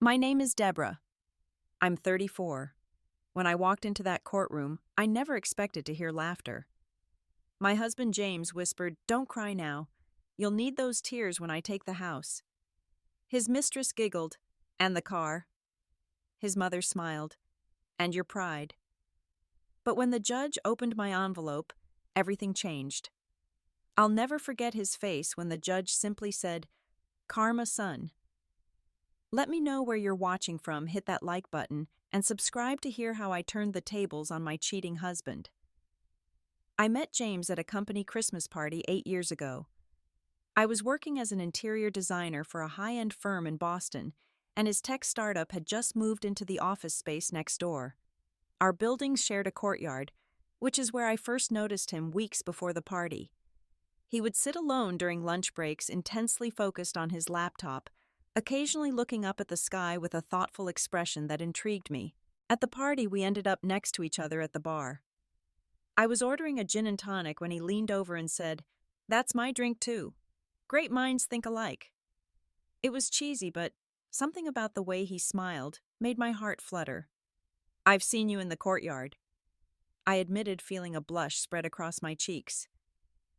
My name is Deborah. I'm 34. When I walked into that courtroom, I never expected to hear laughter. My husband James whispered, "Don't cry now. You'll need those tears when I take the house." His mistress giggled, "And the car?" His mother smiled, "And your pride." But when the judge opened my envelope, everything changed. I'll never forget his face when the judge simply said, "Karma, son." Let me know where you're watching from, hit that like button, and subscribe to hear how I turned the tables on my cheating husband. I met James at a company Christmas party 8 years ago. I was working as an interior designer for a high-end firm in Boston, and his tech startup had just moved into the office space next door. Our buildings shared a courtyard, which is where I first noticed him weeks before the party. He would sit alone during lunch breaks, intensely focused on his laptop, occasionally looking up at the sky with a thoughtful expression that intrigued me. At the party, we ended up next to each other at the bar. I was ordering a gin and tonic when he leaned over and said, "That's my drink too. Great minds think alike." It was cheesy, but something about the way he smiled made my heart flutter. "I've seen you in the courtyard." I admitted, feeling a blush spread across my cheeks.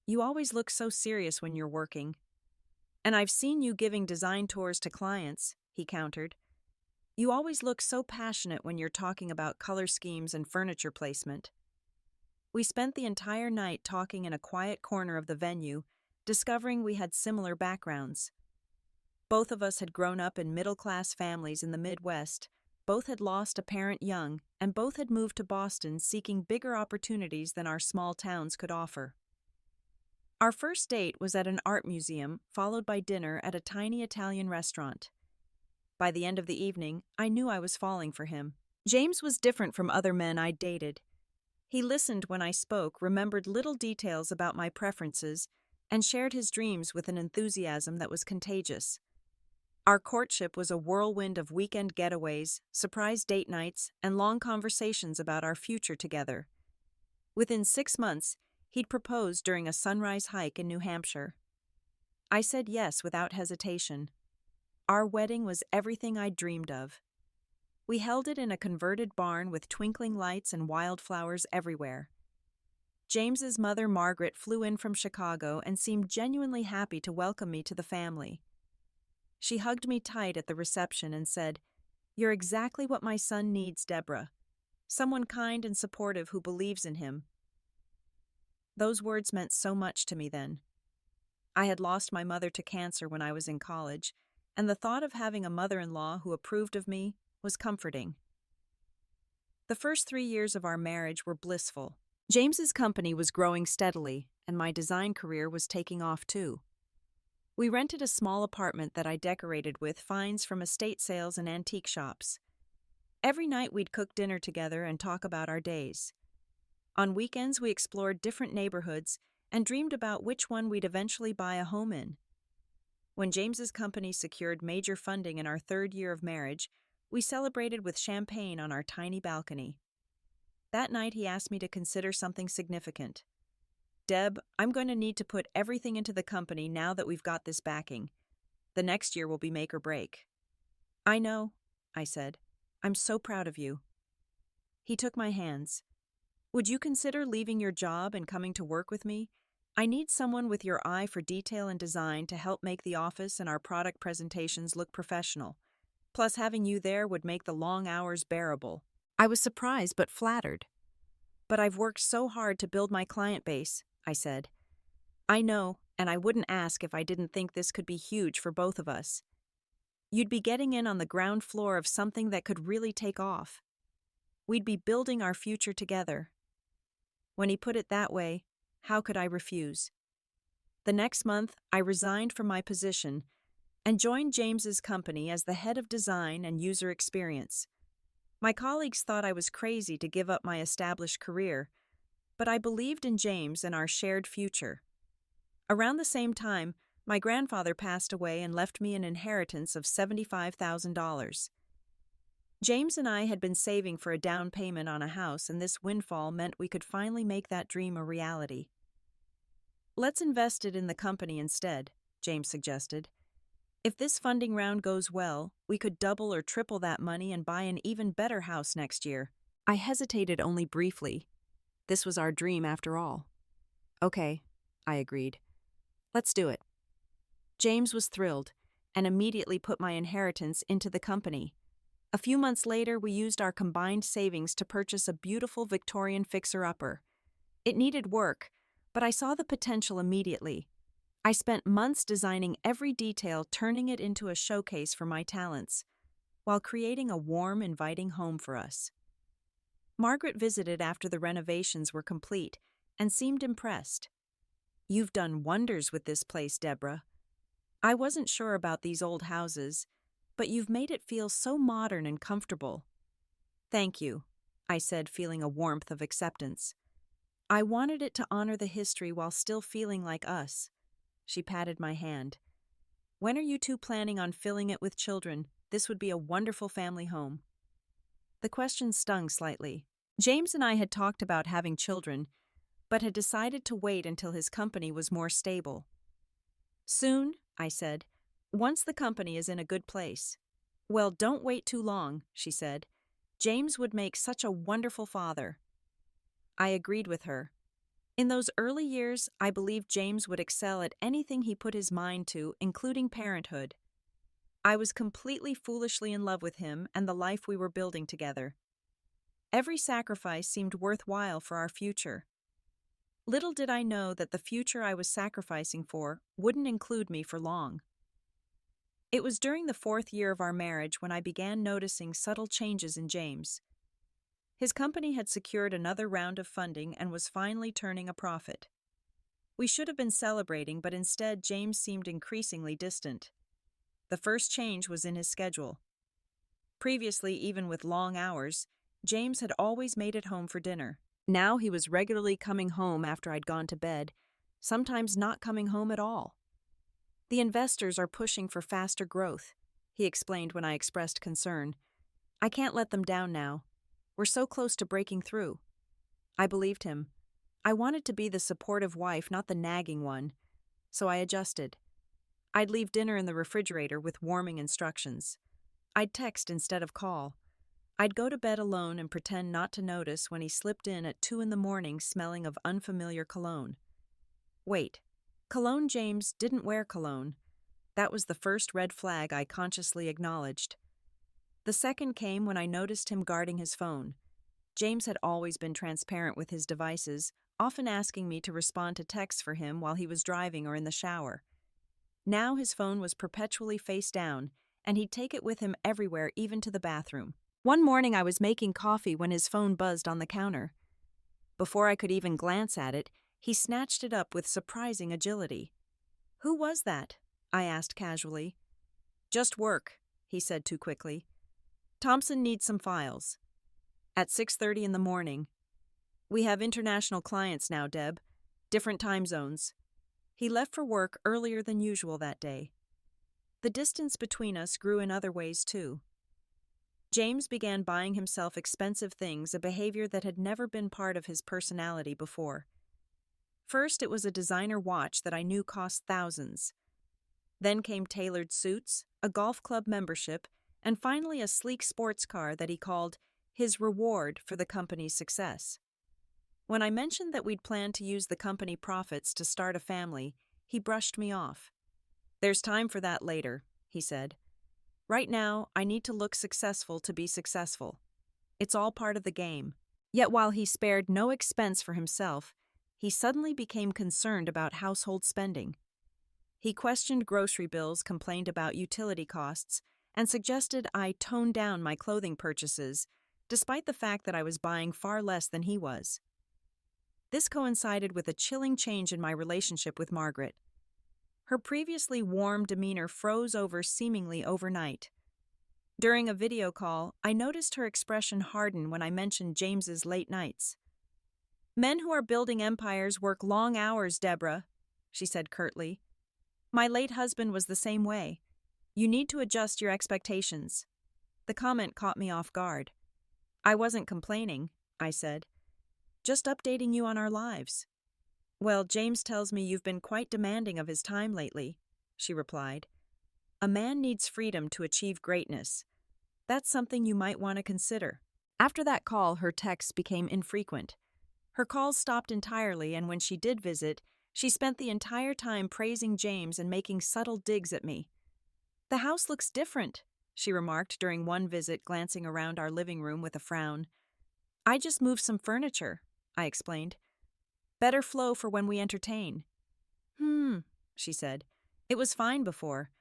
"You always look so serious when you're working." "And I've seen you giving design tours to clients," he countered. "You always look so passionate when you're talking about color schemes and furniture placement." We spent the entire night talking in a quiet corner of the venue, discovering we had similar backgrounds. Both of us had grown up in middle-class families in the Midwest, both had lost a parent young, and both had moved to Boston seeking bigger opportunities than our small towns could offer. Our first date was at an art museum, followed by dinner at a tiny Italian restaurant. By the end of the evening, I knew I was falling for him. James was different from other men I'd dated. He listened when I spoke, remembered little details about my preferences, and shared his dreams with an enthusiasm that was contagious. Our courtship was a whirlwind of weekend getaways, surprise date nights, and long conversations about our future together. Within 6 months, he'd proposed during a sunrise hike in New Hampshire. I said yes without hesitation. Our wedding was everything I'd dreamed of. We held it in a converted barn with twinkling lights and wildflowers everywhere. James's mother, Margaret, flew in from Chicago and seemed genuinely happy to welcome me to the family. She hugged me tight at the reception and said, "You're exactly what my son needs, Deborah. Someone kind and supportive who believes in him." Those words meant so much to me then. I had lost my mother to cancer when I was in college, and the thought of having a mother-in-law who approved of me was comforting. The first 3 years of our marriage were blissful. James's company was growing steadily, and my design career was taking off too. We rented a small apartment that I decorated with finds from estate sales and antique shops. Every night we'd cook dinner together and talk about our days. On weekends we explored different neighborhoods and dreamed about which one we'd eventually buy a home in. When James's company secured major funding in our 3rd year of marriage, we celebrated with champagne on our tiny balcony. That night he asked me to consider something significant. "Deb, I'm going to need to put everything into the company now that we've got this backing. The next year will be make or break." "I know," I said. "I'm so proud of you." He took my hands. "Would you consider leaving your job and coming to work with me? I need someone with your eye for detail and design to help make the office and our product presentations look professional. Plus, having you there would make the long hours bearable." I was surprised but flattered. "But I've worked so hard to build my client base," I said. "I know, and I wouldn't ask if I didn't think this could be huge for both of us. You'd be getting in on the ground floor of something that could really take off. We'd be building our future together." When he put it that way, how could I refuse? The next month, I resigned from my position and joined James's company as the head of design and user experience. My colleagues thought I was crazy to give up my established career, but I believed in James and our shared future. Around the same time, my grandfather passed away and left me an inheritance of $75,000. James and I had been saving for a down payment on a house, and this windfall meant we could finally make that dream a reality. "Let's invest it in the company instead," James suggested. If this funding round goes well, we could double or triple that money and buy an even better house next year. I hesitated only briefly. This was our dream after all. Okay, I agreed. Let's do it. James was thrilled and immediately put my inheritance into the company. A few months later, we used our combined savings to purchase a beautiful Victorian fixer-upper. It needed work, but I saw the potential immediately. I spent months designing every detail, turning it into a showcase for my talents, while creating a warm, inviting home for us. Margaret visited after the renovations were complete and seemed impressed. "You've done wonders with this place, Deborah. I wasn't sure about these old houses, but you've made it feel so modern and comfortable." "Thank you," I said, feeling a warmth of acceptance. "I wanted it to honor the history while still feeling like us." She patted my hand. "When are you two planning on filling it with children? This would be a wonderful family home." The question stung slightly. James and I had talked about having children, but had decided to wait until his company was more stable. "Soon," I said, "once the company is in a good place." "Well, don't wait too long," she said. "James would make such a wonderful father." I agreed with her. In those early years, I believed James would excel at anything he put his mind to, including parenthood. I was completely foolishly in love with him and the life we were building together. Every sacrifice seemed worthwhile for our future. Little did I know that the future I was sacrificing for wouldn't include me for long. It was during the 4th year of our marriage when I began noticing subtle changes in James. His company had secured another round of funding and was finally turning a profit. We should have been celebrating, but instead James seemed increasingly distant. The first change was in his schedule. Previously, even with long hours, James had always made it home for dinner. Now he was regularly coming home after I'd gone to bed, sometimes not coming home at all. "The investors are pushing for faster growth," he explained when I expressed concern. "I can't let them down now. We're so close to breaking through." I believed him. I wanted to be the supportive wife, not the nagging one, so I adjusted. I'd leave dinner in the refrigerator with warming instructions. I'd text instead of call. I'd go to bed alone and pretend not to notice when he slipped in at 2 in the morning smelling of unfamiliar cologne. Wait, cologne? James didn't wear cologne. That was the first red flag I consciously acknowledged. The second came when I noticed him guarding his phone. James had always been transparent with his devices, often asking me to respond to texts for him while he was driving or in the shower. Now his phone was perpetually face down, and he'd take it with him everywhere, even to the bathroom. One morning I was making coffee when his phone buzzed on the counter. Before I could even glance at it, he snatched it up with surprising agility. "Who was that?" I asked casually. "Just work," he said too quickly. "Thompson needs some files." At 6:30 in the morning. "We have international clients now, Deb. Different time zones." He left for work earlier than usual that day. The distance between us grew in other ways too. James began buying himself expensive things, a behavior that had never been part of his personality before. First, it was a designer watch that I knew cost thousands. Then came tailored suits, a golf club membership, and finally a sleek sports car that he called his reward for the company's success. When I mentioned that we'd planned to use the company profits to start a family, he brushed me off. "There's time for that later," he said. "Right now, I need to look successful to be successful. It's all part of the game." Yet while he spared no expense for himself, he suddenly became concerned about household spending. He questioned grocery bills, complained about utility costs, and suggested I tone down my clothing purchases, despite the fact that I was buying far less than he was. This coincided with a chilling change in my relationship with Margaret. Her previously warm demeanor froze over seemingly overnight. During a video call, I noticed her expression harden when I mentioned James's late nights. "Men who are building empires work long hours, Deborah," she said curtly. "My late husband was the same way. You need to adjust your expectations." The comment caught me off guard. "I wasn't complaining," I said. "Just updating you on our lives." "Well, James tells me you've been quite demanding of his time lately," she replied. A man needs freedom to achieve greatness. That's something you might want to consider. After that call, her texts became infrequent. Her calls stopped entirely, and when she did visit, she spent the entire time praising James and making subtle digs at me. "The house looks different," she remarked during one visit, glancing around our living room with a frown. "I just moved some furniture," I explained. "Better flow for when we entertain." She said. "It was fine before.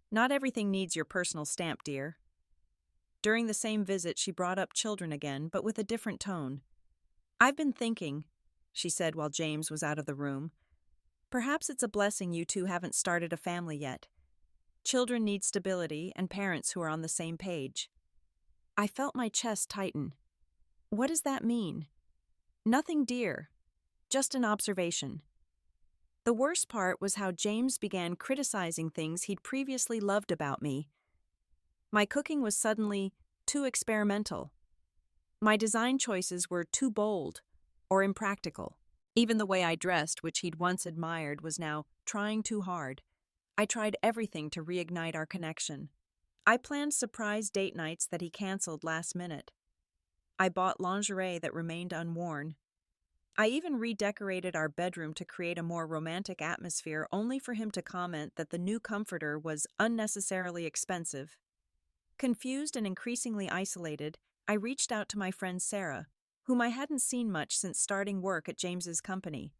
Not everything needs your personal stamp, dear." During the same visit, she brought up children again, but with a different tone. "I've been thinking," she said while James was out of the room. "Perhaps it's a blessing you two haven't started a family yet. Children need stability and parents who are on the same page." I felt my chest tighten. "What does that mean?" "Nothing, dear. Just an observation." The worst part was how James began criticizing things he'd previously loved about me. My cooking was suddenly too experimental. My design choices were too bold or impractical. Even the way I dressed, which he'd once admired, was now trying too hard. I tried everything to reignite our connection. I planned surprise date nights that he canceled last minute. I bought lingerie that remained unworn. I even redecorated our bedroom to create a more romantic atmosphere, only for him to comment that the new comforter was unnecessarily expensive. Confused and increasingly isolated, I reached out to my friend Sarah, whom I hadn't seen much since starting work at James's company.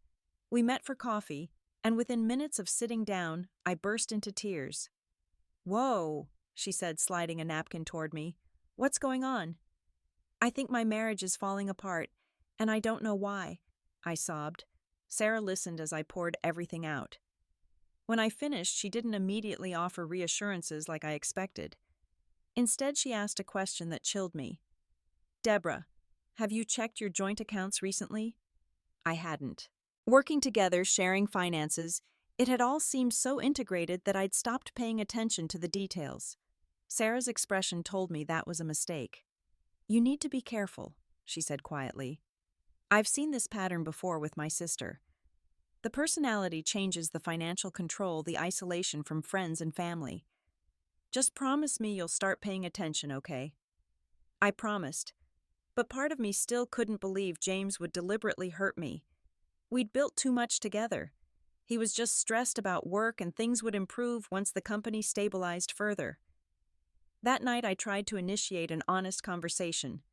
We met for coffee, and within minutes of sitting down, I burst into tears. "Whoa," she said, sliding a napkin toward me. "What's going on?" "I think my marriage is falling apart, and I don't know why," I sobbed. Sarah listened as I poured everything out. When I finished, she didn't immediately offer reassurances like I expected. Instead, she asked a question that chilled me. "Deborah, have you checked your joint accounts recently?" I hadn't. Working together, sharing finances, it had all seemed so integrated that I'd stopped paying attention to the details. Sarah's expression told me that was a mistake. "You need to be careful," she said quietly. "I've seen this pattern before with my sister. The personality changes the financial control, the isolation from friends and family. Just promise me you'll start paying attention, okay?" I promised, but part of me still couldn't believe James would deliberately hurt me. We'd built too much together. He was just stressed about work, and things would improve once the company stabilized further. That night, I tried to initiate an honest conversation.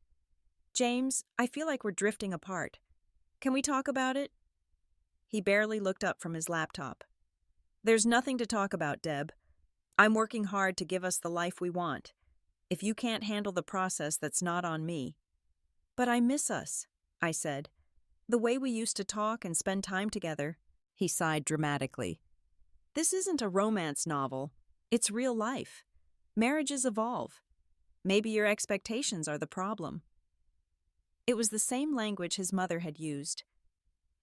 "James, I feel like we're drifting apart. Can we talk about it?" He barely looked up from his laptop. "There's nothing to talk about, Deb. I'm working hard to give us the life we want. If you can't handle the process, that's not on me." "But I miss us," I said. "The way we used to talk and spend time together." He sighed dramatically. "This isn't a romance novel. It's real life. Marriages evolve. Maybe your expectations are the problem." It was the same language his mother had used.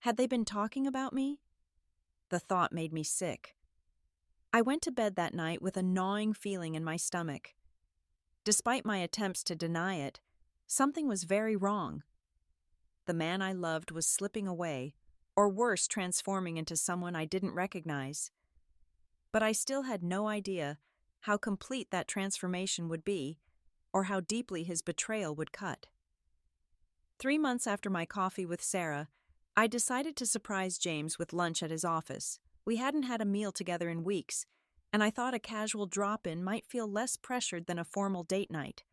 Had they been talking about me? The thought made me sick. I went to bed that night with a gnawing feeling in my stomach. Despite my attempts to deny it, something was very wrong. The man I loved was slipping away, or worse, transforming into someone I didn't recognize. But I still had no idea how complete that transformation would be, or how deeply his betrayal would cut. 3 months after my coffee with Sarah, I decided to surprise James with lunch at his office. We hadn't had a meal together in weeks, and I thought a casual drop-in might feel less pressured than a formal date night.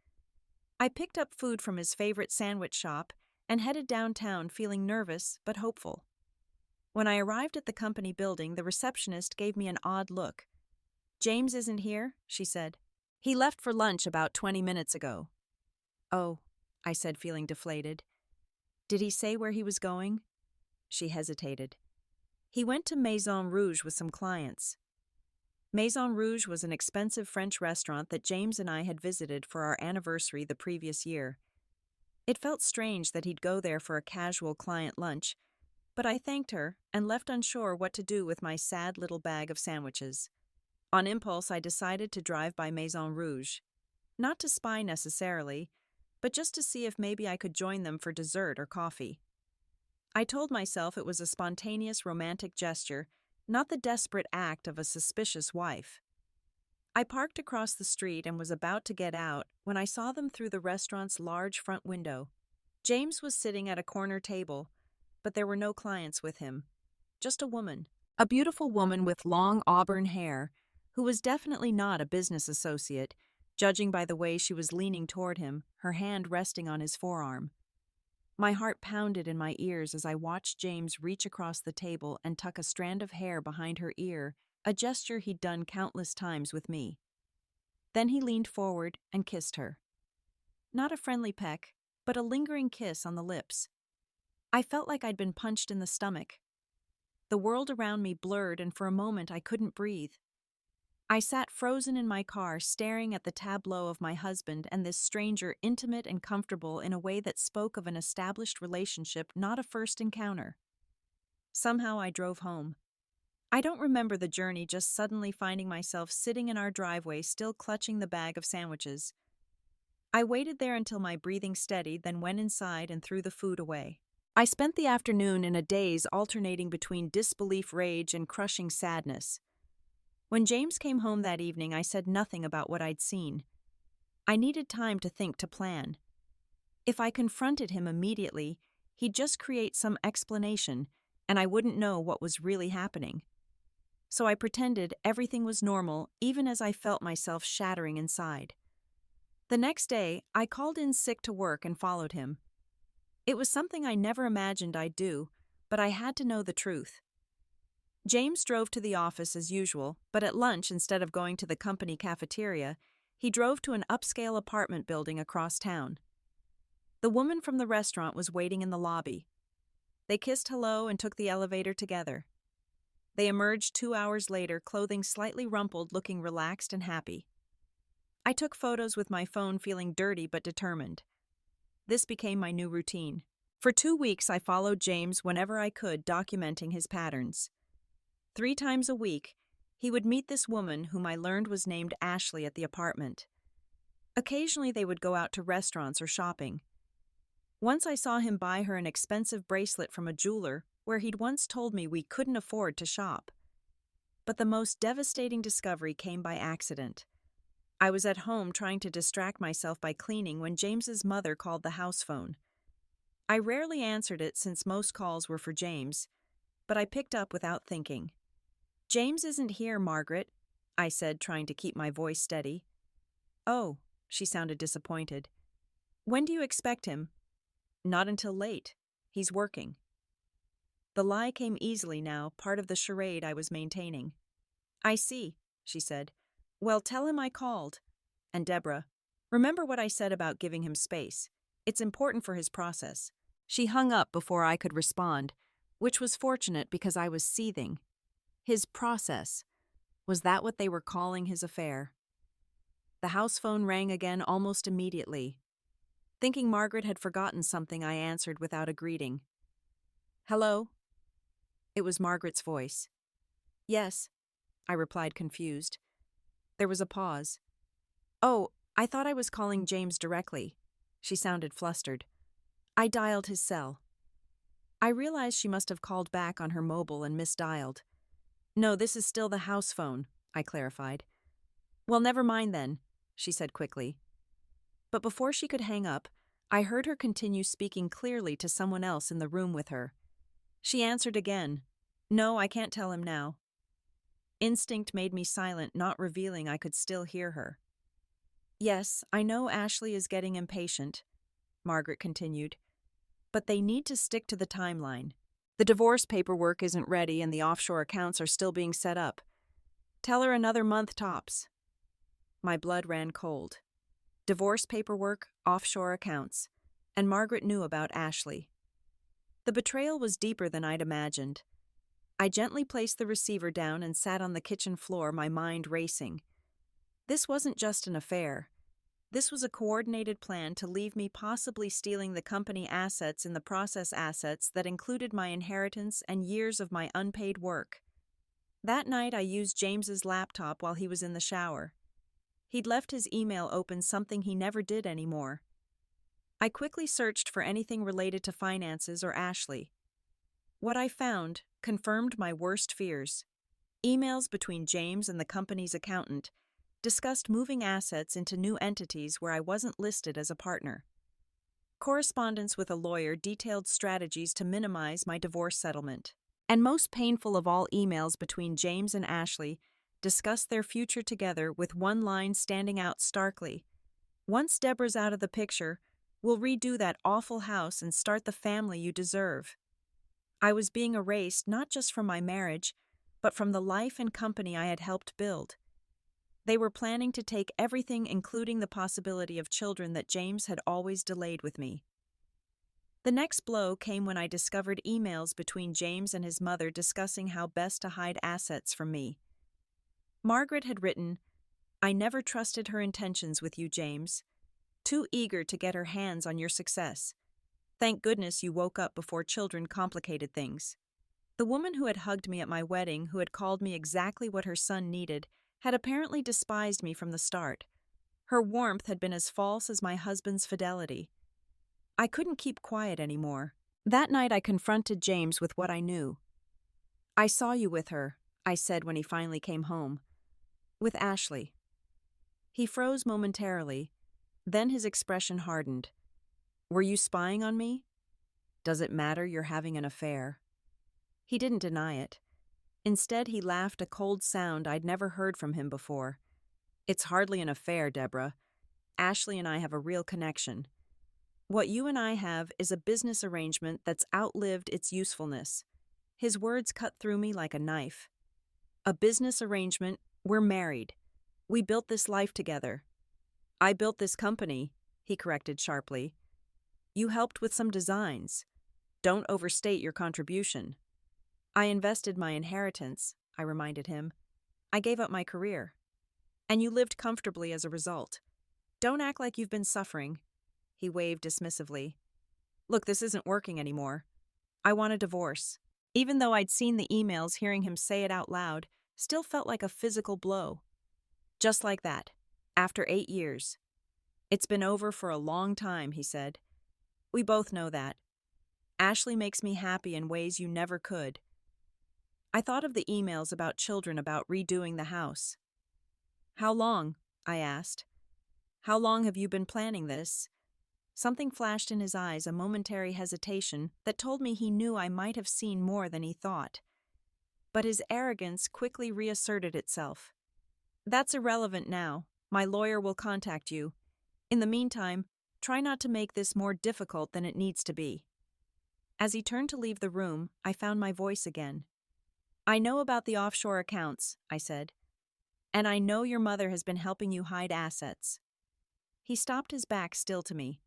I picked up food from his favorite sandwich shop and headed downtown, feeling nervous but hopeful. When I arrived at the company building, the receptionist gave me an odd look. "James isn't here," she said. "He left for lunch about 20 minutes ago." "Oh," I said, feeling deflated. "Did he say where he was going?" She hesitated. "He went to Maison Rouge with some clients." Maison Rouge was an expensive French restaurant that James and I had visited for our anniversary the previous year. It felt strange that he'd go there for a casual client lunch, but I thanked her and left unsure what to do with my sad little bag of sandwiches. On impulse, I decided to drive by Maison Rouge. Not to spy necessarily, but just to see if maybe I could join them for dessert or coffee. I told myself it was a spontaneous romantic gesture, not the desperate act of a suspicious wife. I parked across the street and was about to get out when I saw them through the restaurant's large front window. James was sitting at a corner table, but there were no clients with him. Just a woman. A beautiful woman with long auburn hair, who was definitely not a business associate, judging by the way she was leaning toward him, her hand resting on his forearm. My heart pounded in my ears as I watched James reach across the table and tuck a strand of hair behind her ear, a gesture he'd done countless times with me. Then he leaned forward and kissed her. Not a friendly peck, but a lingering kiss on the lips. I felt like I'd been punched in the stomach. The world around me blurred, and for a moment I couldn't breathe. I sat frozen in my car, staring at the tableau of my husband and this stranger, intimate and comfortable in a way that spoke of an established relationship, not a first encounter. Somehow I drove home. I don't remember the journey, just suddenly finding myself sitting in our driveway, still clutching the bag of sandwiches. I waited there until my breathing steadied, then went inside and threw the food away. I spent the afternoon in a daze, alternating between disbelief, rage, and crushing sadness. When James came home that evening, I said nothing about what I'd seen. I needed time to think, to plan. If I confronted him immediately, he'd just create some explanation, and I wouldn't know what was really happening. So I pretended everything was normal, even as I felt myself shattering inside. The next day, I called in sick to work and followed him. It was something I never imagined I'd do, but I had to know the truth. James drove to the office as usual, but at lunch, instead of going to the company cafeteria, he drove to an upscale apartment building across town. The woman from the restaurant was waiting in the lobby. They kissed hello and took the elevator together. They emerged 2 hours later, clothing slightly rumpled, looking relaxed and happy. I took photos with my phone, feeling dirty but determined. This became my new routine. For 2 weeks, I followed James whenever I could, documenting his patterns. 3 times a week, he would meet this woman whom I learned was named Ashley at the apartment. Occasionally, they would go out to restaurants or shopping. Once I saw him buy her an expensive bracelet from a jeweler where he'd once told me we couldn't afford to shop. But the most devastating discovery came by accident. I was at home trying to distract myself by cleaning when James's mother called the house phone. I rarely answered it since most calls were for James, but I picked up without thinking. "James isn't here, Margaret," I said, trying to keep my voice steady. "Oh," she sounded disappointed. "When do you expect him?" "Not until late. He's working." The lie came easily now, part of the charade I was maintaining. "I see," she said. "Well, tell him I called. And Deborah, remember what I said about giving him space. It's important for his process." She hung up before I could respond, which was fortunate because I was seething. His process. Was that what they were calling his affair? The house phone rang again almost immediately. Thinking Margaret had forgotten something, I answered without a greeting. "Hello?" It was Margaret's voice. "Yes," I replied, confused. There was a pause. "Oh, I thought I was calling James directly." She sounded flustered. "I dialed his cell." I realized she must have called back on her mobile and misdialed. "No, this is still the house phone," I clarified. "Well, never mind then," she said quickly. But before she could hang up, I heard her continue speaking clearly to someone else in the room with her. She answered again. "No, I can't tell him now." Instinct made me silent, not revealing I could still hear her. "Yes, I know Ashley is getting impatient," Margaret continued. "But they need to stick to the timeline. The divorce paperwork isn't ready and the offshore accounts are still being set up. Tell her another month tops." My blood ran cold. Divorce paperwork, offshore accounts, and Margaret knew about Ashley. The betrayal was deeper than I'd imagined. I gently placed the receiver down and sat on the kitchen floor, my mind racing. This wasn't just an affair. This was a coordinated plan to leave me possibly stealing the company assets, in the process assets that included my inheritance and years of my unpaid work. That night I used James's laptop while he was in the shower. He'd left his email open, something he never did anymore. I quickly searched for anything related to finances or Ashley. What I found confirmed my worst fears. Emails between James and the company's accountant, discussed moving assets into new entities where I wasn't listed as a partner. Correspondence with a lawyer detailed strategies to minimize my divorce settlement. And most painful of all, emails between James and Ashley discussed their future together with one line standing out starkly. Once Deborah's out of the picture, we'll redo that awful house and start the family you deserve. I was being erased not just from my marriage, but from the life and company I had helped build. They were planning to take everything, including the possibility of children that James had always delayed with me. The next blow came when I discovered emails between James and his mother discussing how best to hide assets from me. Margaret had written, "I never trusted her intentions with you, James. Too eager to get her hands on your success. Thank goodness you woke up before children complicated things." The woman who had hugged me at my wedding, who had called me exactly what her son needed, had apparently despised me from the start. Her warmth had been as false as my husband's fidelity. I couldn't keep quiet anymore. That night I confronted James with what I knew. "I saw you with her," I said when he finally came home. "With Ashley." He froze momentarily, then his expression hardened. "Were you spying on me? Does it matter you're having an affair?" He didn't deny it. Instead, he laughed, a cold sound I'd never heard from him before. "It's hardly an affair, Deborah. Ashley and I have a real connection. What you and I have is a business arrangement that's outlived its usefulness." His words cut through me like a knife. "A business arrangement, we're married. We built this life together." "I built this company," he corrected sharply. "You helped with some designs. Don't overstate your contribution." "I invested my inheritance," I reminded him. "I gave up my career. And you lived comfortably as a result. Don't act like you've been suffering." He waved dismissively. "Look, this isn't working anymore. I want a divorce." Even though I'd seen the emails, hearing him say it out loud still felt like a physical blow. Just like that, after 8 years. "It's been over for a long time," he said. "We both know that. Ashley makes me happy in ways you never could." I thought of the emails about children, about redoing the house. "How long?" I asked. "How long have you been planning this?" Something flashed in his eyes, a momentary hesitation that told me he knew I might have seen more than he thought. But his arrogance quickly reasserted itself. "That's irrelevant now. My lawyer will contact you. In the meantime, try not to make this more difficult than it needs to be." As he turned to leave the room, I found my voice again. "I know about the offshore accounts," I said. "And I know your mother has been helping you hide assets." He stopped, his back still to me.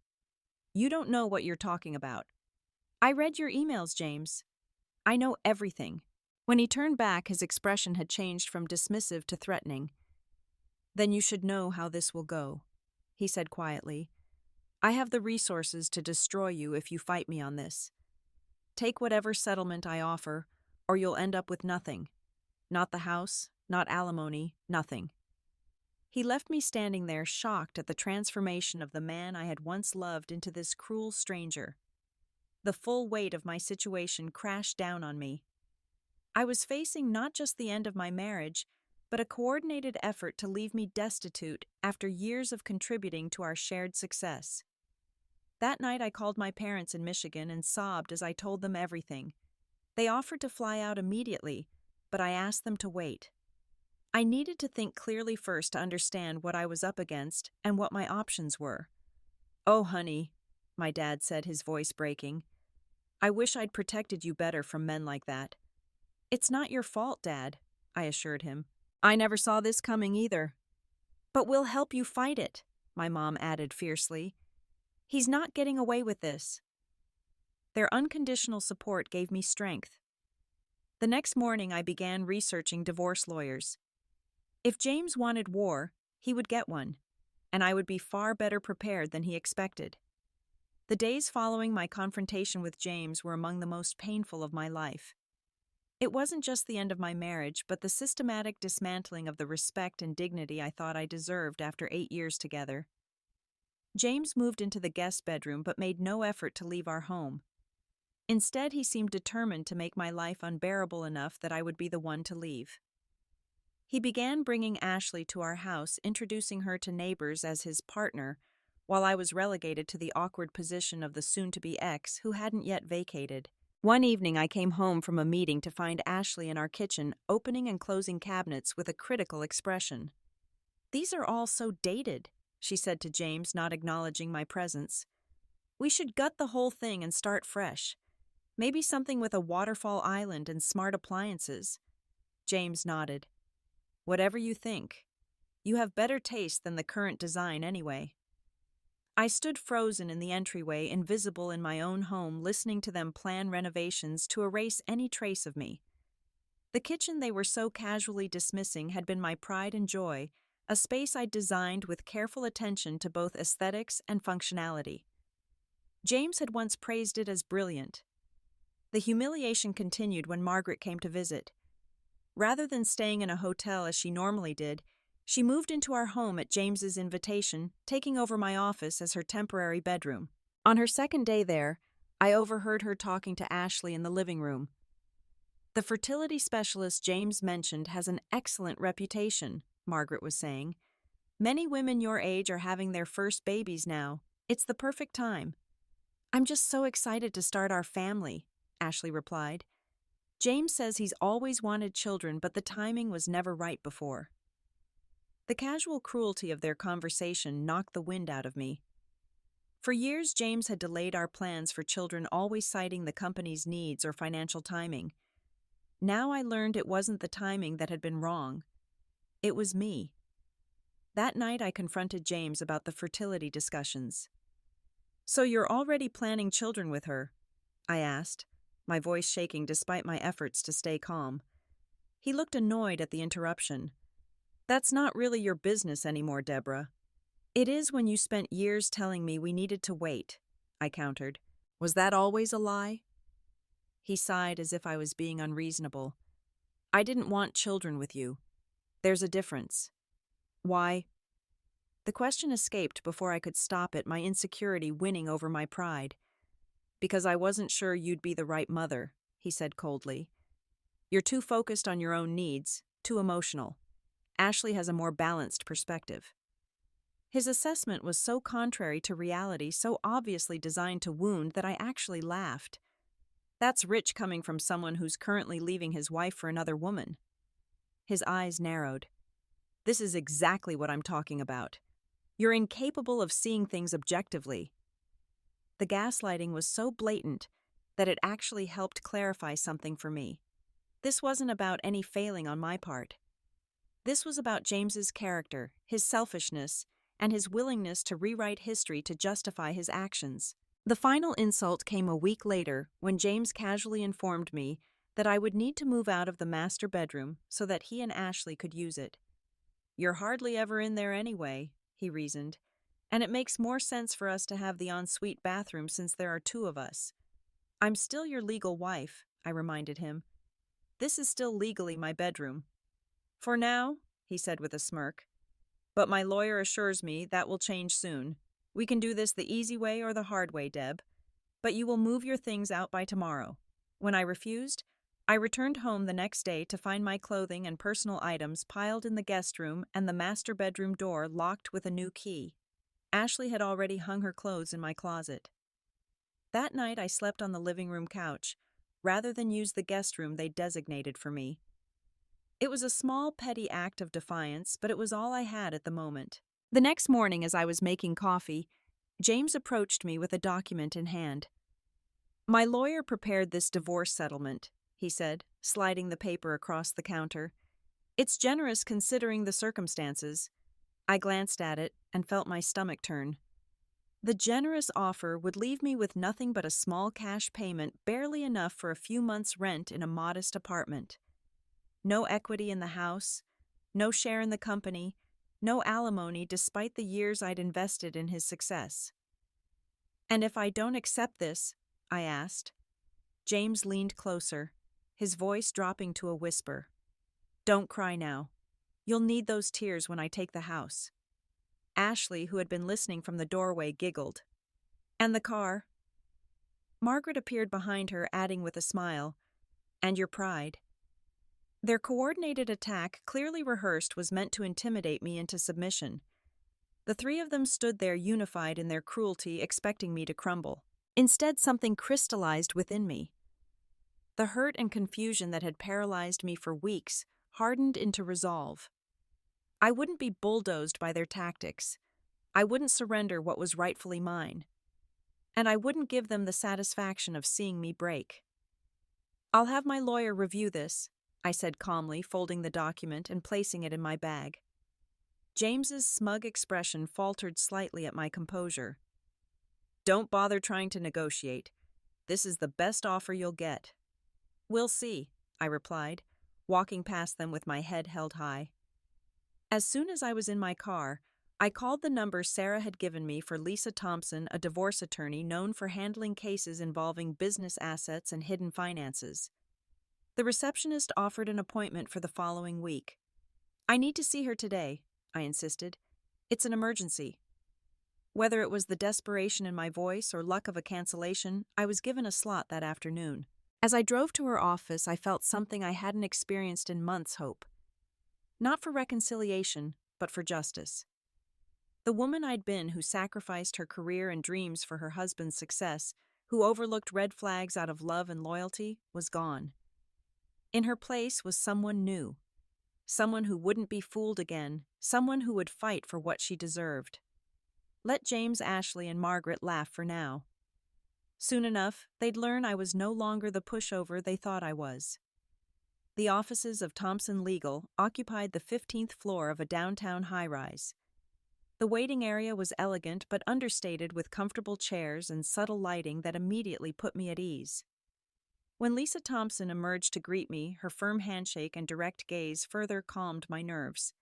"You don't know what you're talking about." "I read your emails, James. I know everything." When he turned back, his expression had changed from dismissive to threatening. "Then you should know how this will go," he said quietly. "I have the resources to destroy you if you fight me on this. Take whatever settlement I offer, or you'll end up with nothing. Not the house, not alimony, nothing." He left me standing there, shocked at the transformation of the man I had once loved into this cruel stranger. The full weight of my situation crashed down on me. I was facing not just the end of my marriage, but a coordinated effort to leave me destitute after years of contributing to our shared success. That night I called my parents in Michigan and sobbed as I told them everything. They offered to fly out immediately, but I asked them to wait. I needed to think clearly first to understand what I was up against and what my options were. "Oh, honey," my dad said, his voice breaking. "I wish I'd protected you better from men like that." "It's not your fault, Dad," I assured him. "I never saw this coming either." "But we'll help you fight it," my mom added fiercely. "He's not getting away with this." Their unconditional support gave me strength. The next morning I began researching divorce lawyers. If James wanted war, he would get one, and I would be far better prepared than he expected. The days following my confrontation with James were among the most painful of my life. It wasn't just the end of my marriage, but the systematic dismantling of the respect and dignity I thought I deserved after 8 years together. James moved into the guest bedroom but made no effort to leave our home. Instead, he seemed determined to make my life unbearable enough that I would be the one to leave. He began bringing Ashley to our house, introducing her to neighbors as his partner, while I was relegated to the awkward position of the soon-to-be ex who hadn't yet vacated. One evening I came home from a meeting to find Ashley in our kitchen, opening and closing cabinets with a critical expression. "These are all so dated," she said to James, not acknowledging my presence. "We should gut the whole thing and start fresh. Maybe something with a waterfall island and smart appliances." James nodded. "Whatever you think. You have better taste than the current design anyway." I stood frozen in the entryway, invisible in my own home, listening to them plan renovations to erase any trace of me. The kitchen they were so casually dismissing had been my pride and joy, a space I'd designed with careful attention to both aesthetics and functionality. James had once praised it as brilliant. The humiliation continued when Margaret came to visit. Rather than staying in a hotel as she normally did, she moved into our home at James's invitation, taking over my office as her temporary bedroom. On her second day there, I overheard her talking to Ashley in the living room. "The fertility specialist James mentioned has an excellent reputation," Margaret was saying. "Many women your age are having their first babies now. It's the perfect time." "I'm just so excited to start our family," Ashley replied. "James says he's always wanted children, but the timing was never right before." The casual cruelty of their conversation knocked the wind out of me. For years, James had delayed our plans for children, always citing the company's needs or financial timing. Now I learned it wasn't the timing that had been wrong. It was me. That night I confronted James about the fertility discussions. "So you're already planning children with her?" I asked, my voice shaking despite my efforts to stay calm. He looked annoyed at the interruption. "That's not really your business anymore, Deborah." "It is when you spent years telling me we needed to wait," I countered. "Was that always a lie?" He sighed as if I was being unreasonable. "I didn't want children with you. There's a difference." "Why?" The question escaped before I could stop it, my insecurity winning over my pride. "Because I wasn't sure you'd be the right mother," he said coldly. "You're too focused on your own needs, too emotional. Ashley has a more balanced perspective." His assessment was so contrary to reality, so obviously designed to wound, that I actually laughed. That's rich coming from someone who's currently leaving his wife for another woman. His eyes narrowed. "This is exactly what I'm talking about. You're incapable of seeing things objectively." The gaslighting was so blatant that it actually helped clarify something for me. This wasn't about any failing on my part. This was about James's character, his selfishness, and his willingness to rewrite history to justify his actions. The final insult came a week later when James casually informed me that I would need to move out of the master bedroom so that he and Ashley could use it. "You're hardly ever in there anyway," he reasoned, "and it makes more sense for us to have the ensuite bathroom since there are two of us." "I'm still your legal wife," I reminded him. "This is still legally my bedroom." "For now," he said with a smirk. "But my lawyer assures me that will change soon. We can do this the easy way or the hard way, Deb. But you will move your things out by tomorrow." When I refused, I returned home the next day to find my clothing and personal items piled in the guest room and the master bedroom door locked with a new key. Ashley had already hung her clothes in my closet. That night I slept on the living room couch, rather than use the guest room they designated for me. It was a small, petty act of defiance, but it was all I had at the moment. The next morning, as I was making coffee, James approached me with a document in hand. "My lawyer prepared this divorce settlement," he said, sliding the paper across the counter. "It's generous considering the circumstances." I glanced at it and felt my stomach turn. The generous offer would leave me with nothing but a small cash payment, barely enough for a few months' rent in a modest apartment. No equity in the house, no share in the company, no alimony despite the years I'd invested in his success. "And if I don't accept this?" I asked. James leaned closer, his voice dropping to a whisper. "Don't cry now. You'll need those tears when I take the house." Ashley, who had been listening from the doorway, giggled. "And the car?" Margaret appeared behind her, adding with a smile, "And your pride." Their coordinated attack, clearly rehearsed, was meant to intimidate me into submission. The three of them stood there unified in their cruelty, expecting me to crumble. Instead, something crystallized within me. The hurt and confusion that had paralyzed me for weeks hardened into resolve. I wouldn't be bulldozed by their tactics. I wouldn't surrender what was rightfully mine. And I wouldn't give them the satisfaction of seeing me break. "I'll have my lawyer review this," I said calmly, folding the document and placing it in my bag. James's smug expression faltered slightly at my composure. "Don't bother trying to negotiate. This is the best offer you'll get." "We'll see," I replied, walking past them with my head held high. As soon as I was in my car, I called the number Sarah had given me for Lisa Thompson, a divorce attorney known for handling cases involving business assets and hidden finances. The receptionist offered an appointment for the following week. "I need to see her today," I insisted. "It's an emergency." Whether it was the desperation in my voice or luck of a cancellation, I was given a slot that afternoon. As I drove to her office, I felt something I hadn't experienced in months: hope. Not for reconciliation, but for justice. The woman I'd been, who sacrificed her career and dreams for her husband's success, who overlooked red flags out of love and loyalty, was gone. In her place was someone new. Someone who wouldn't be fooled again, someone who would fight for what she deserved. Let James, Ashley, and Margaret laugh for now. Soon enough, they'd learn I was no longer the pushover they thought I was. The offices of Thompson Legal occupied the 15th floor of a downtown high-rise. The waiting area was elegant but understated, with comfortable chairs and subtle lighting that immediately put me at ease. When Lisa Thompson emerged to greet me, her firm handshake and direct gaze further calmed my nerves.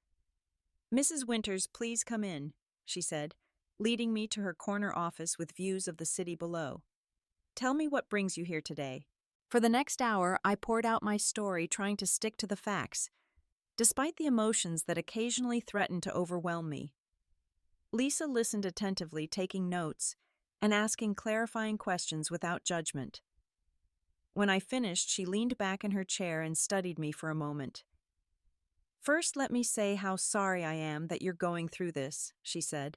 "Mrs. Winters, please come in," she said, leading me to her corner office with views of the city below. "Tell me what brings you here today." For the next hour, I poured out my story, trying to stick to the facts, despite the emotions that occasionally threatened to overwhelm me. Lisa listened attentively, taking notes and asking clarifying questions without judgment. When I finished, she leaned back in her chair and studied me for a moment. "First, let me say how sorry I am that you're going through this," she said.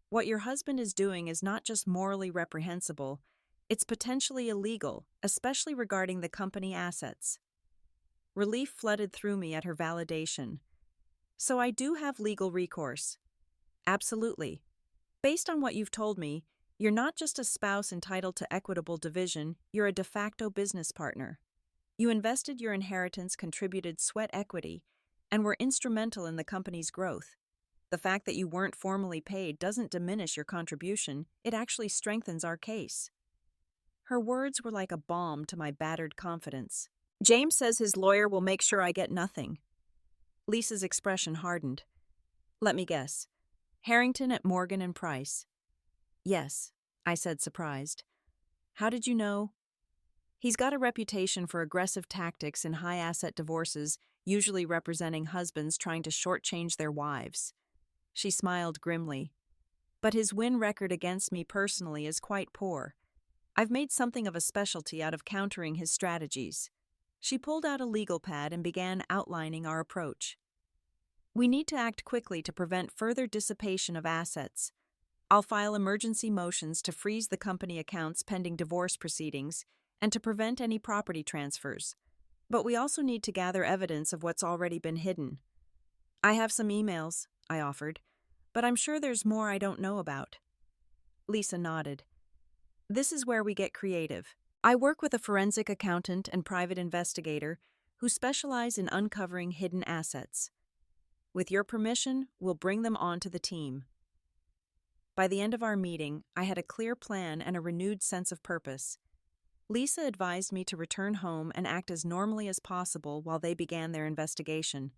"What your husband is doing is not just morally reprehensible, it's potentially illegal, especially regarding the company assets." Relief flooded through me at her validation. "So I do have legal recourse." "Absolutely. Based on what you've told me, you're not just a spouse entitled to equitable division, you're a de facto business partner. You invested your inheritance, contributed sweat equity, and were instrumental in the company's growth. The fact that you weren't formally paid doesn't diminish your contribution, it actually strengthens our case." Her words were like a balm to my battered confidence. "James says his lawyer will make sure I get nothing." Lisa's expression hardened. "Let me guess. Harrington at Morgan and Price." "Yes," I said, surprised. "How did you know?" "He's got a reputation for aggressive tactics in high-asset divorces, usually representing husbands trying to shortchange their wives." She smiled grimly. "But his win record against me personally is quite poor. I've made something of a specialty out of countering his strategies." She pulled out a legal pad and began outlining our approach. "We need to act quickly to prevent further dissipation of assets. I'll file emergency motions to freeze the company accounts pending divorce proceedings and to prevent any property transfers. But we also need to gather evidence of what's already been hidden." "I have some emails," I offered, "but I'm sure there's more I don't know about." Lisa nodded. "This is where we get creative. I work with a forensic accountant and private investigator who specialize in uncovering hidden assets. With your permission, we'll bring them onto the team." By the end of our meeting, I had a clear plan and a renewed sense of purpose. Lisa advised me to return home and act as normally as possible while they began their investigation.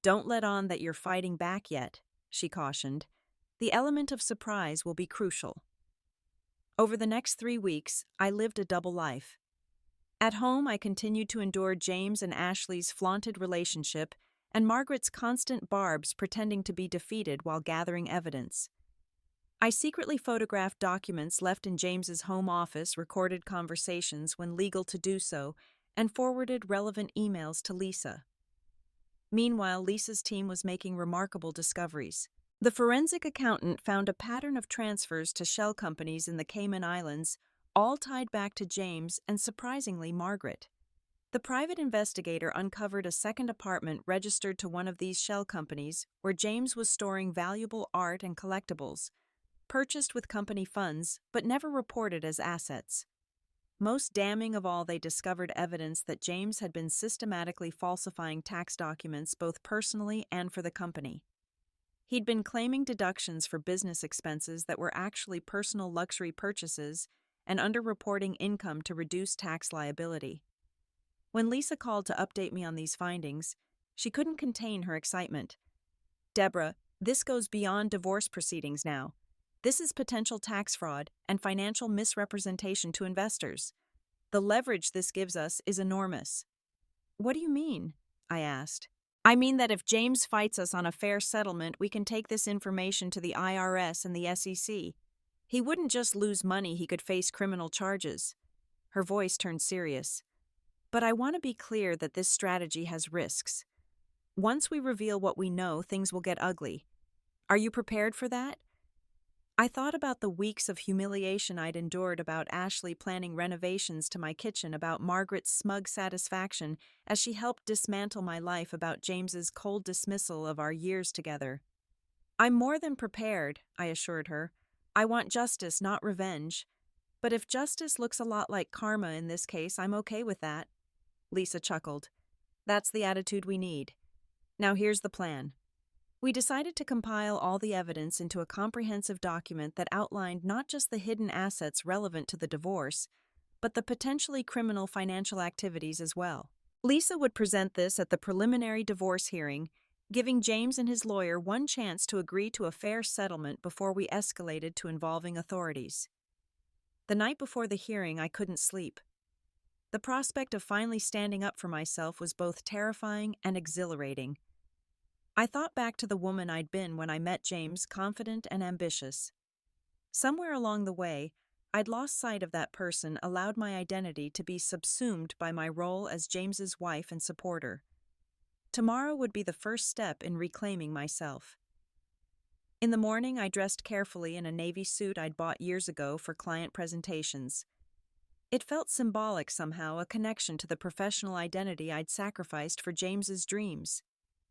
"Don't let on that you're fighting back yet," she cautioned. "The element of surprise will be crucial." Over the next 3 weeks, I lived a double life. At home, I continued to endure James and Ashley's flaunted relationship and Margaret's constant barbs pretending to be defeated while gathering evidence. I secretly photographed documents left in James's home office, recorded conversations when legal to do so, and forwarded relevant emails to Lisa. Meanwhile, Lisa's team was making remarkable discoveries. The forensic accountant found a pattern of transfers to shell companies in the Cayman Islands, all tied back to James and, surprisingly, Margaret. The private investigator uncovered a second apartment registered to one of these shell companies where James was storing valuable art and collectibles, purchased with company funds but never reported as assets. Most damning of all, they discovered evidence that James had been systematically falsifying tax documents both personally and for the company. He'd been claiming deductions for business expenses that were actually personal luxury purchases and underreporting income to reduce tax liability. When Lisa called to update me on these findings, she couldn't contain her excitement. "Deborah, this goes beyond divorce proceedings now. This is potential tax fraud and financial misrepresentation to investors. The leverage this gives us is enormous." "What do you mean?" I asked. "I mean that if James fights us on a fair settlement, we can take this information to the IRS and the SEC. He wouldn't just lose money, he could face criminal charges." Her voice turned serious. "But I want to be clear that this strategy has risks. Once we reveal what we know, things will get ugly. Are you prepared for that?" I thought about the weeks of humiliation I'd endured, about Ashley planning renovations to my kitchen, about Margaret's smug satisfaction as she helped dismantle my life, about James's cold dismissal of our years together. "I'm more than prepared," I assured her. "I want justice, not revenge. But if justice looks a lot like karma in this case, I'm okay with that." Lisa chuckled. "That's the attitude we need. Now here's the plan." We decided to compile all the evidence into a comprehensive document that outlined not just the hidden assets relevant to the divorce, but the potentially criminal financial activities as well. Lisa would present this at the preliminary divorce hearing, giving James and his lawyer one chance to agree to a fair settlement before we escalated to involving authorities. The night before the hearing, I couldn't sleep. The prospect of finally standing up for myself was both terrifying and exhilarating. I thought back to the woman I'd been when I met James, confident and ambitious. Somewhere along the way, I'd lost sight of that person, allowed my identity to be subsumed by my role as James's wife and supporter. Tomorrow would be the first step in reclaiming myself. In the morning, I dressed carefully in a navy suit I'd bought years ago for client presentations. It felt symbolic somehow, a connection to the professional identity I'd sacrificed for James's dreams.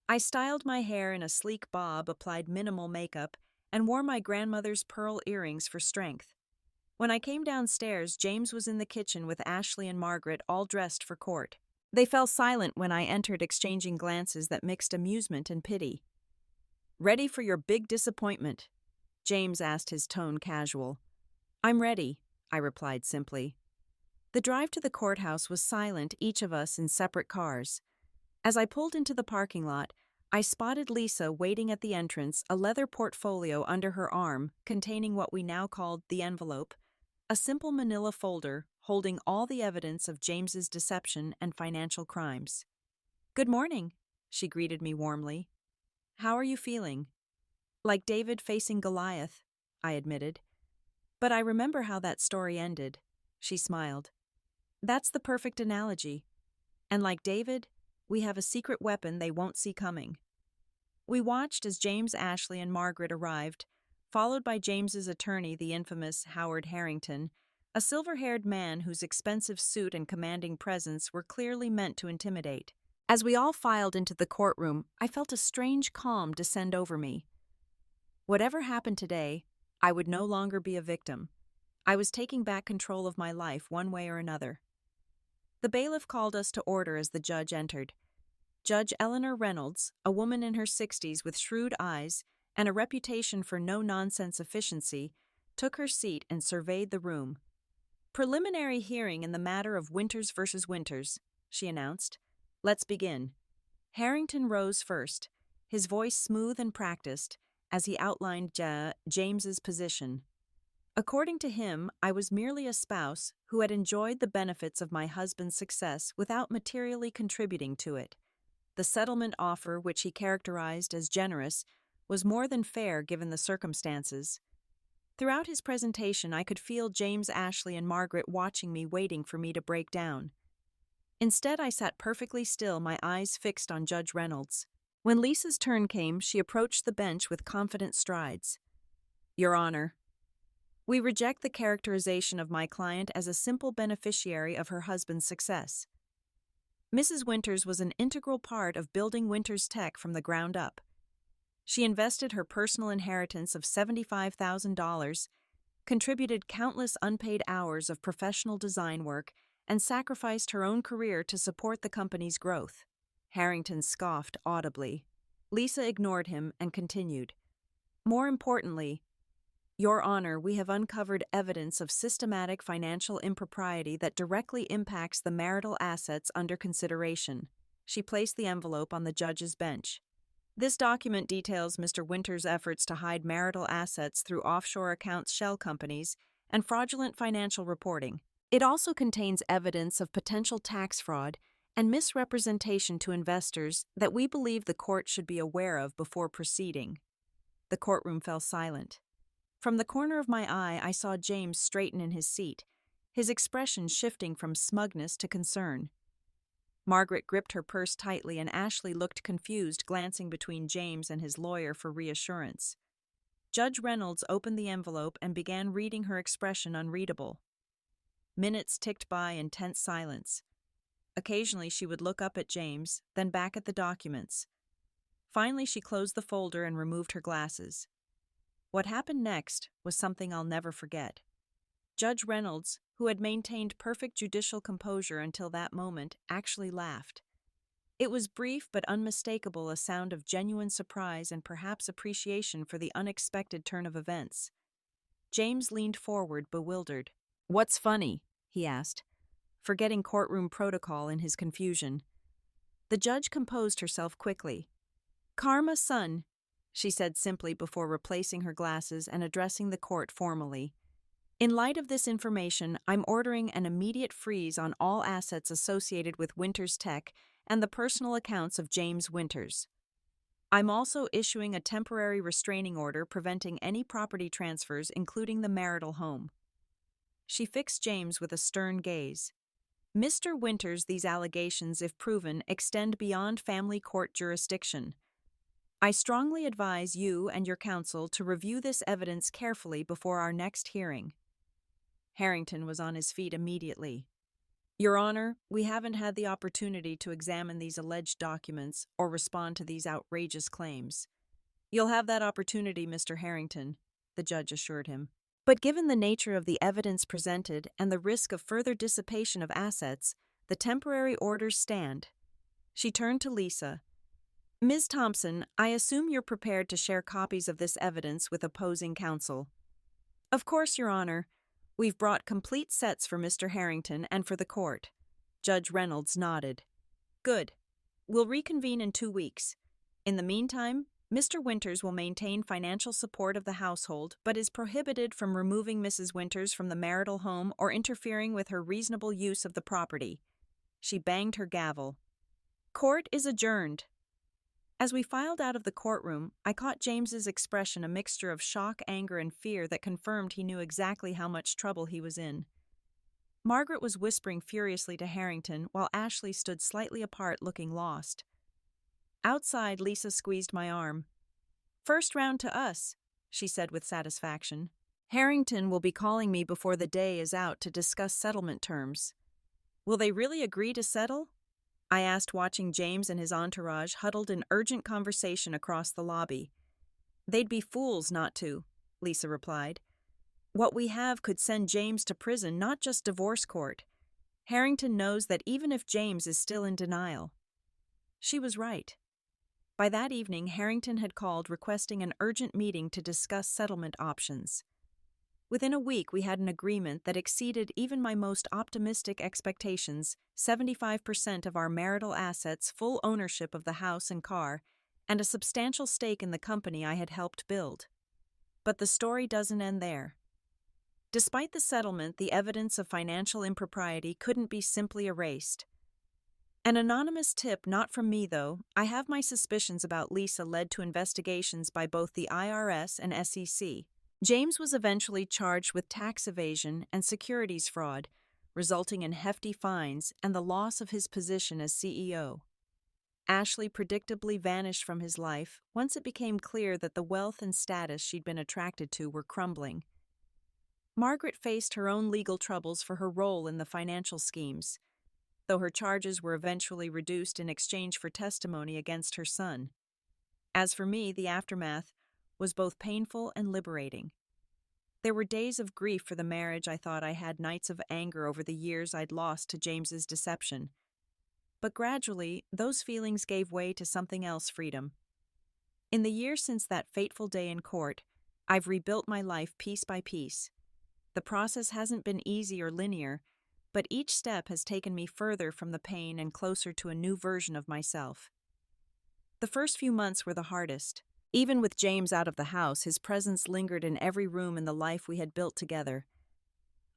I styled my hair in a sleek bob, applied minimal makeup, and wore my grandmother's pearl earrings for strength. When I came downstairs, James was in the kitchen with Ashley and Margaret, all dressed for court. They fell silent when I entered, exchanging glances that mixed amusement and pity. "Ready for your big disappointment?" James asked, his tone casual. "I'm ready," I replied simply. The drive to the courthouse was silent, each of us in separate cars. As I pulled into the parking lot, I spotted Lisa waiting at the entrance, a leather portfolio under her arm containing what we now called the envelope, a simple manila folder holding all the evidence of James's deception and financial crimes. "Good morning," she greeted me warmly. "How are you feeling?" "Like David facing Goliath," I admitted. "But I remember how that story ended." She smiled. "That's the perfect analogy. And like David, we have a secret weapon they won't see coming." We watched as James, Ashley, and Margaret arrived, followed by James's attorney, the infamous Howard Harrington, a silver-haired man whose expensive suit and commanding presence were clearly meant to intimidate. As we all filed into the courtroom, I felt a strange calm descend over me. Whatever happened today, I would no longer be a victim. I was taking back control of my life one way or another. The bailiff called us to order as the judge entered. Judge Eleanor Reynolds, a woman in her 60s with shrewd eyes and a reputation for no-nonsense efficiency, took her seat and surveyed the room. "Preliminary hearing in the matter of Winters versus Winters," she announced. "Let's begin." Harrington rose first, his voice smooth and practiced, as he outlined James's position. According to him, I was merely a spouse who had enjoyed the benefits of my husband's success without materially contributing to it. The settlement offer, which he characterized as generous, was more than fair given the circumstances. Throughout his presentation, I could feel James, Ashley, and Margaret watching me, waiting for me to break down. Instead, I sat perfectly still, my eyes fixed on Judge Reynolds. When Lisa's turn came, she approached the bench with confident strides. Your Honor, we reject the characterization of my client as a simple beneficiary of her husband's success. Mrs. Winters was an integral part of building Winters Tech from the ground up. She invested her personal inheritance of $75,000, contributed countless unpaid hours of professional design work, and sacrificed her own career to support the company's growth. Harrington scoffed audibly. Lisa ignored him and continued. More importantly, Your Honor, we have uncovered evidence of systematic financial impropriety that directly impacts the marital assets under consideration. She placed the envelope on the judge's bench. This document details Mr. Winters' efforts to hide marital assets through offshore accounts shell companies and fraudulent financial reporting. It also contains evidence of potential tax fraud and misrepresentation to investors that we believe the court should be aware of before proceeding. The courtroom fell silent. From the corner of my eye, I saw James straighten in his seat, his expression shifting from smugness to concern. Margaret gripped her purse tightly, and Ashley looked confused, glancing between James and his lawyer for reassurance. Judge Reynolds opened the envelope and began reading, her expression unreadable. Minutes ticked by in tense silence. Occasionally she would look up at James, then back at the documents. Finally she closed the folder and removed her glasses. What happened next was something I'll never forget. Judge Reynolds, who had maintained perfect judicial composure until that moment, actually laughed. It was brief but unmistakable, a sound of genuine surprise and perhaps appreciation for the unexpected turn of events. James leaned forward, bewildered. "What's funny?" he asked, forgetting courtroom protocol in his confusion. The judge composed herself quickly. "Karma, son," she said simply before replacing her glasses and addressing the court formally. "In light of this information, I'm ordering an immediate freeze on all assets associated with Winters Tech and the personal accounts of James Winters. I'm also issuing a temporary restraining order preventing any property transfers, including the marital home." She fixed James with a stern gaze. "Mr. Winters, these allegations, if proven, extend beyond family court jurisdiction. I strongly advise you and your counsel to review this evidence carefully before our next hearing." Harrington was on his feet immediately. "Your Honor, we haven't had the opportunity to examine these alleged documents or respond to these outrageous claims." "You'll have that opportunity, Mr. Harrington," the judge assured him. "But given the nature of the evidence presented and the risk of further dissipation of assets, the temporary orders stand." She turned to Lisa. "Ms. Thompson, I assume you're prepared to share copies of this evidence with opposing counsel." "Of course, Your Honor. We've brought complete sets for Mr. Harrington and for the court." Judge Reynolds nodded. "Good. We'll reconvene in 2 weeks. In the meantime, Mr. Winters will maintain financial support of the household, but is prohibited from removing Mrs. Winters from the marital home or interfering with her reasonable use of the property." She banged her gavel. "Court is adjourned." As we filed out of the courtroom, I caught James's expression, a mixture of shock, anger, and fear that confirmed he knew exactly how much trouble he was in. Margaret was whispering furiously to Harrington, while Ashley stood slightly apart, looking lost. Outside, Lisa squeezed my arm. "First round to us," she said with satisfaction. "Harrington will be calling me before the day is out to discuss settlement terms." "Will they really agree to settle?" I asked, watching James and his entourage huddled in urgent conversation across the lobby. "They'd be fools not to," Lisa replied. "What we have could send James to prison, not just divorce court. Harrington knows that even if James is still in denial." She was right. By that evening, Harrington had called requesting an urgent meeting to discuss settlement options. Within a week, we had an agreement that exceeded even my most optimistic expectations: 75% of our marital assets, full ownership of the house and car, and a substantial stake in the company I had helped build. But the story doesn't end there. Despite the settlement, the evidence of financial impropriety couldn't be simply erased. An anonymous tip, not from me though, I have my suspicions about Lisa, led to investigations by both the IRS and SEC. James was eventually charged with tax evasion and securities fraud, resulting in hefty fines and the loss of his position as CEO. Ashley predictably vanished from his life once it became clear that the wealth and status she'd been attracted to were crumbling. Margaret faced her own legal troubles for her role in the financial schemes, though her charges were eventually reduced in exchange for testimony against her son. As for me, the aftermath was both painful and liberating. There were days of grief for the marriage I thought I had, nights of anger over the years I'd lost to James's deception. But gradually, those feelings gave way to something else: freedom. In the years since that fateful day in court, I've rebuilt my life piece by piece. The process hasn't been easy or linear, but each step has taken me further from the pain and closer to a new version of myself. The first few months were the hardest. Even with James out of the house, his presence lingered in every room in the life we had built together.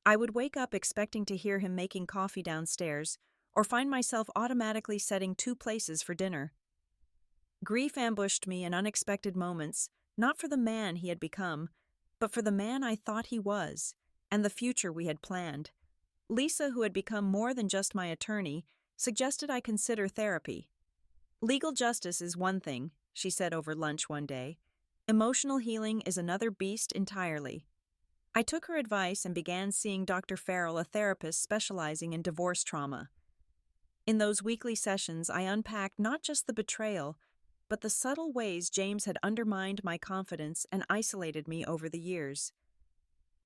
I would wake up expecting to hear him making coffee downstairs, or find myself automatically setting 2 places for dinner. Grief ambushed me in unexpected moments, not for the man he had become, but for the man I thought he was, and the future we had planned. Lisa, who had become more than just my attorney, suggested I consider therapy. "Legal justice is one thing," she said over lunch one day. "Emotional healing is another beast entirely." I took her advice and began seeing Dr. Farrell, a therapist specializing in divorce trauma. In those weekly sessions, I unpacked not just the betrayal, but the subtle ways James had undermined my confidence and isolated me over the years.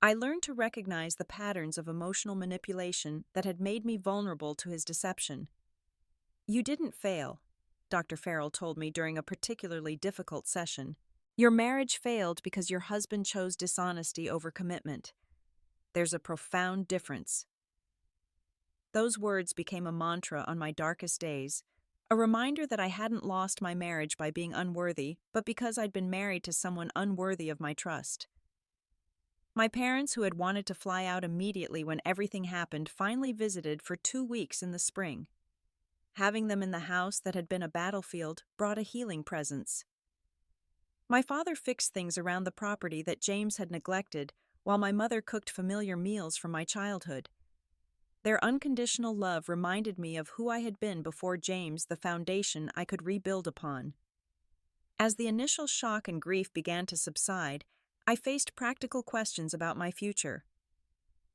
I learned to recognize the patterns of emotional manipulation that had made me vulnerable to his deception. "You didn't fail," Dr. Farrell told me during a particularly difficult session. "Your marriage failed because your husband chose dishonesty over commitment. There's a profound difference." Those words became a mantra on my darkest days, a reminder that I hadn't lost my marriage by being unworthy, but because I'd been married to someone unworthy of my trust. My parents, who had wanted to fly out immediately when everything happened, finally visited for 2 weeks in the spring. Having them in the house that had been a battlefield brought a healing presence. My father fixed things around the property that James had neglected, while my mother cooked familiar meals from my childhood. Their unconditional love reminded me of who I had been before James, the foundation I could rebuild upon. As the initial shock and grief began to subside, I faced practical questions about my future.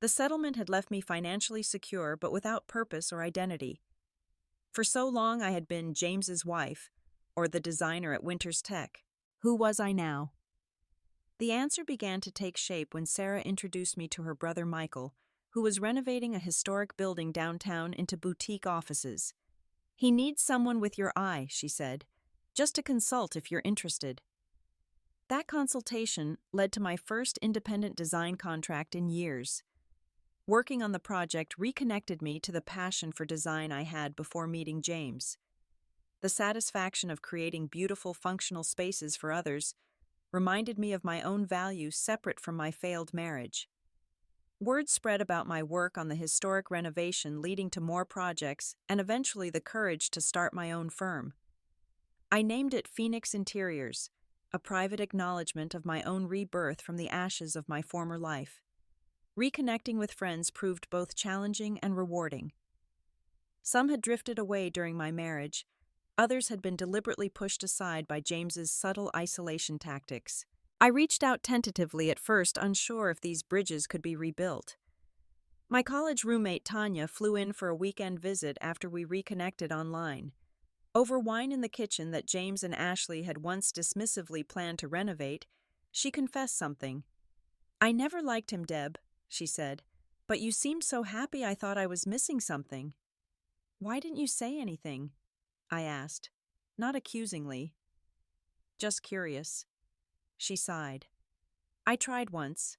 The settlement had left me financially secure but without purpose or identity. For so long I had been James's wife, or the designer at Winters Tech. Who was I now? The answer began to take shape when Sarah introduced me to her brother Michael, who was renovating a historic building downtown into boutique offices. "He needs someone with your eye," she said. "Just to consult if you're interested." That consultation led to my first independent design contract in years. Working on the project reconnected me to the passion for design I had before meeting James. The satisfaction of creating beautiful, functional spaces for others reminded me of my own values separate from my failed marriage. Word spread about my work on the historic renovation, leading to more projects and eventually the courage to start my own firm. I named it Phoenix Interiors, a private acknowledgement of my own rebirth from the ashes of my former life. Reconnecting with friends proved both challenging and rewarding. Some had drifted away during my marriage, others had been deliberately pushed aside by James's subtle isolation tactics. I reached out tentatively at first, unsure if these bridges could be rebuilt. My college roommate Tanya flew in for a weekend visit after we reconnected online. Over wine in the kitchen that James and Ashley had once dismissively planned to renovate, she confessed something. "I never liked him, Deb," she said, "but you seemed so happy I thought I was missing something." "Why didn't you say anything?" I asked, not accusingly. "Just curious." She sighed. "I tried once.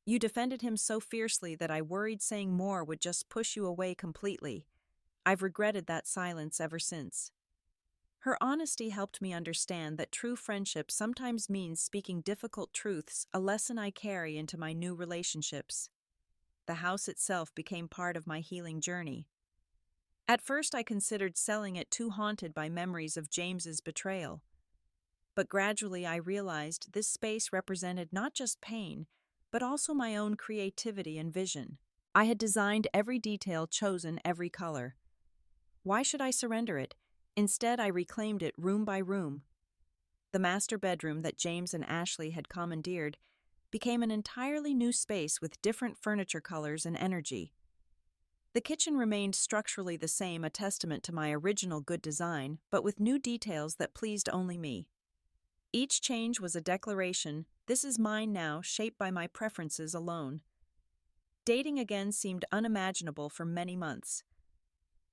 You defended him so fiercely that I worried saying more would just push you away completely. I've regretted that silence ever since." Her honesty helped me understand that true friendship sometimes means speaking difficult truths, a lesson I carry into my new relationships. The house itself became part of my healing journey. At first I considered selling it, too haunted by memories of James's betrayal. But gradually I realized this space represented not just pain, but also my own creativity and vision. I had designed every detail, chosen every color. Why should I surrender it? Instead, I reclaimed it room by room. The master bedroom that James and Ashley had commandeered became an entirely new space with different furniture colors and energy. The kitchen remained structurally the same, a testament to my original good design, but with new details that pleased only me. Each change was a declaration: this is mine now, shaped by my preferences alone. Dating again seemed unimaginable for many months.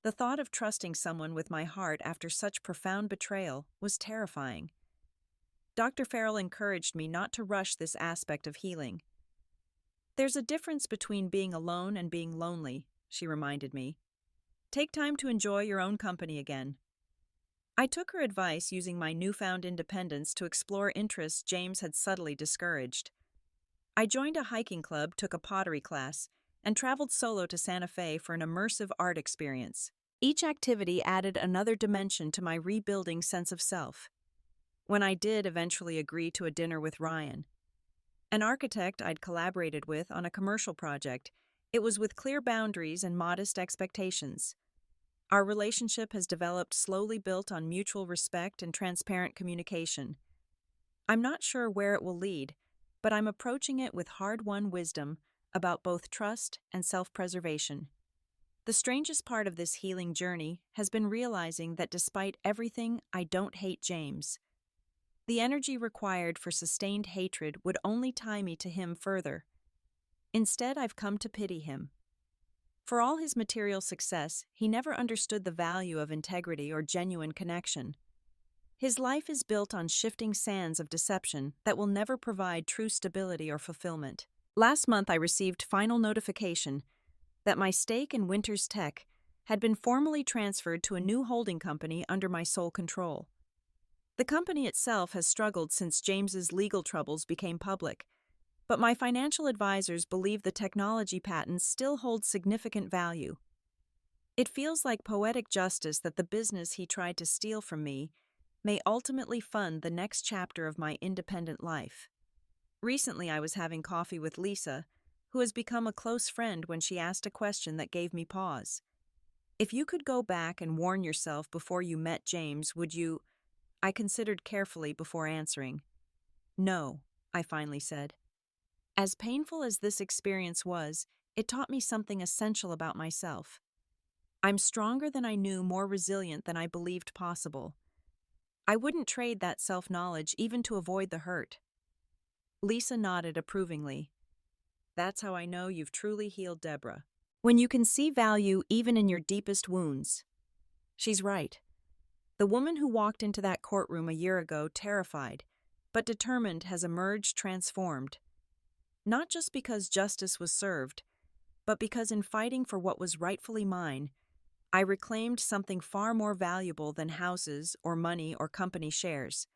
The thought of trusting someone with my heart after such profound betrayal was terrifying. Dr. Farrell encouraged me not to rush this aspect of healing. There's a difference between being alone and being lonely, she reminded me. Take time to enjoy your own company again. I took her advice, using my newfound independence to explore interests James had subtly discouraged. I joined a hiking club, took a pottery class, and traveled solo to Santa Fe for an immersive art experience. Each activity added another dimension to my rebuilding sense of self. When I did eventually agree to a dinner with Ryan, an architect I'd collaborated with on a commercial project, it was with clear boundaries and modest expectations. Our relationship has developed, slowly built on mutual respect and transparent communication. I'm not sure where it will lead, but I'm approaching it with hard-won wisdom about both trust and self-preservation. The strangest part of this healing journey has been realizing that despite everything, I don't hate James. The energy required for sustained hatred would only tie me to him further. Instead, I've come to pity him. For all his material success, he never understood the value of integrity or genuine connection. His life is built on shifting sands of deception that will never provide true stability or fulfillment. Last month, I received final notification that my stake in Winters Tech had been formally transferred to a new holding company under my sole control. The company itself has struggled since James's legal troubles became public, but my financial advisors believe the technology patents still hold significant value. It feels like poetic justice that the business he tried to steal from me may ultimately fund the next chapter of my independent life. Recently, I was having coffee with Lisa, who has become a close friend, when she asked a question that gave me pause. If you could go back and warn yourself before you met James, would you? I considered carefully before answering. No, I finally said. As painful as this experience was, it taught me something essential about myself. I'm stronger than I knew, more resilient than I believed possible. I wouldn't trade that self-knowledge even to avoid the hurt. Lisa nodded approvingly. That's how I know you've truly healed, Deborah. When you can see value even in your deepest wounds. She's right. The woman who walked into that courtroom a year ago, terrified, but determined, has emerged transformed. Not just because justice was served, but because in fighting for what was rightfully mine, I reclaimed something far more valuable than houses or money or company shares.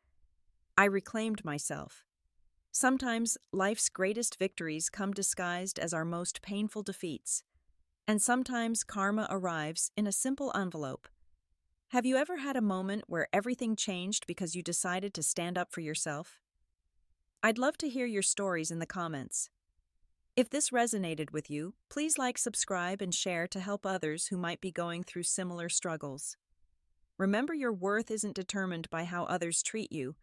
I reclaimed myself. Sometimes life's greatest victories come disguised as our most painful defeats, and sometimes karma arrives in a simple envelope. Have you ever had a moment where everything changed because you decided to stand up for yourself? I'd love to hear your stories in the comments. If this resonated with you, please like, subscribe, and share to help others who might be going through similar struggles. Remember, your worth isn't determined by how others treat you,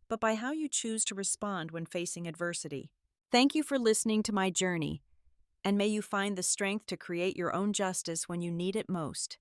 but by how you choose to respond when facing adversity. Thank you for listening to my journey, and may you find the strength to create your own justice when you need it most.